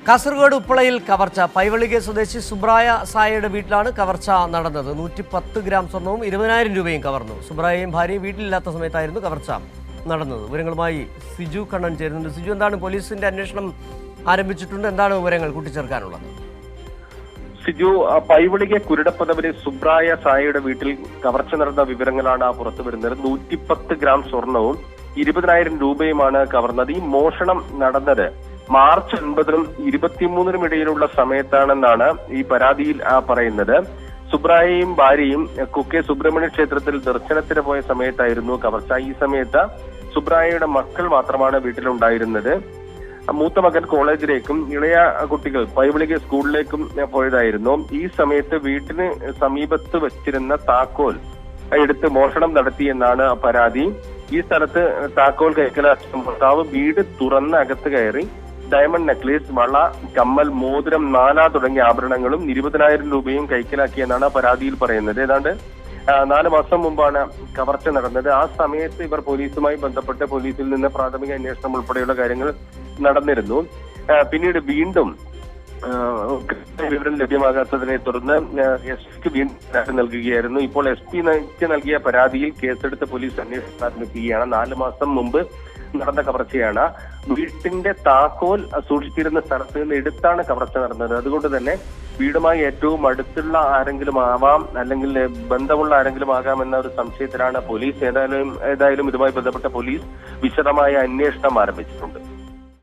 കാസർഗോഡ് ഉപ്പളയിൽ കവർച്ച. പൈവളികെ സ്വദേശി സുബ്രായ സായയുടെ വീട്ടിലാണ് കവർച്ച നടന്നത്. 110 ഗ്രാം സ്വർണവും 20,000 രൂപയും കവർന്നു. സുബ്രായയും ഭാര്യയും വീട്ടിലില്ലാത്ത സമയത്തായിരുന്നു കവർച്ച നടന്നത്. വിവരങ്ങളുമായി സിജു കണ്ണൻ ചേരുന്നുണ്ട്. സിജു, എന്താണ് പോലീസിന്റെ അന്വേഷണം ആരംഭിച്ചിട്ടുണ്ട്? എന്താണ് വിവരങ്ങൾ കൂട്ടിച്ചേർക്കാനുള്ളത്? സിജു, പൈവളികെ കുരുടപ്പതവരെ സുബ്രായ സായയുടെ വീട്ടിൽ കവർച്ച നടന്ന വിവരങ്ങളാണ് പുറത്തു വരുന്നത്. 110 ഗ്രാം സ്വർണവും 20,000 രൂപയുമാണ് കവർന്നത്. ഈ മോഷണം നടന്നത് മാർച്ച് 9-നും 23-നും ഇടയിലുള്ള സമയത്താണെന്നാണ് ഈ പരാതിയിൽ പറയുന്നത്. സുബ്രായയും ഭാര്യയും കുക്കെ സുബ്രഹ്മണ്യ ക്ഷേത്രത്തിൽ ദർശനത്തിന് പോയ സമയത്തായിരുന്നു കവർച്ച. ഈ സമയത്ത് സുബ്രായയുടെ മക്കൾ മാത്രമാണ് വീട്ടിലുണ്ടായിരുന്നത്. മൂത്ത മകൻ കോളേജിലേക്കും ഇളയ കുട്ടികൾ പൈവളികെ സ്കൂളിലേക്കും പോയതായിരുന്നു. ഈ സമയത്ത് വീട്ടിന് സമീപത്ത് വെച്ചിരുന്ന താക്കോൽ എടുത്ത് മോഷണം നടത്തിയെന്നാണ് പരാതി. ഈ സ്ഥലത്ത് താക്കോൽ കൈക്കലാക്കിയ ഭർത്താവ് വീട് തുറന്ന് അകത്ത് കയറി ഡയമണ്ട് നെക്ലേസ്, വള, കമ്മൽ, മോതിരം, മാല തുടങ്ങിയ ആഭരണങ്ങളും 20,000 രൂപയും കൈക്കലാക്കിയെന്നാണ് പരാതിയിൽ പറയുന്നത്. ഏതാണ്ട് 4 മാസം മുമ്പാണ് കവർച്ച നടന്നത്. ആ സമയത്ത് ഇവർ പോലീസുമായി ബന്ധപ്പെട്ട് പോലീസിൽ നിന്ന് പ്രാഥമിക അന്വേഷണം ഉൾപ്പെടെയുള്ള കാര്യങ്ങൾ നടന്നിരുന്നു. പിന്നീട് വീണ്ടും വിവരം ലഭ്യമാകാത്തതിനെ തുടർന്ന് എസ് പിക്ക് വീണ്ടും പരാതി നൽകുകയായിരുന്നു. ഇപ്പോൾ എസ് പിക്ക് നൽകിയ പരാതിയിൽ കേസെടുത്ത് പോലീസ് അന്വേഷണം ആരംഭിക്കുകയാണ്. 4 മാസം മുമ്പ് നടന്ന കവർച്ചയാണ്. വീട്ടിന്റെ താക്കോൽ സൂക്ഷിച്ചിരുന്ന സ്ഥലത്ത് നിന്ന് എടുത്താണ് കവർച്ച നടന്നത്. അതുകൊണ്ട് തന്നെ വീടുമായി ഏറ്റവും അടുത്തുള്ള ആരെങ്കിലും ആവാം, അല്ലെങ്കിൽ ബന്ധമുള്ള ആരെങ്കിലും ആകാം എന്ന ഒരു സംശയത്തിലാണ് പോലീസ്. ഏതായാലും ഇതുമായി ബന്ധപ്പെട്ട പോലീസ് വിശദമായ അന്വേഷണം ആരംഭിച്ചിട്ടുണ്ട്.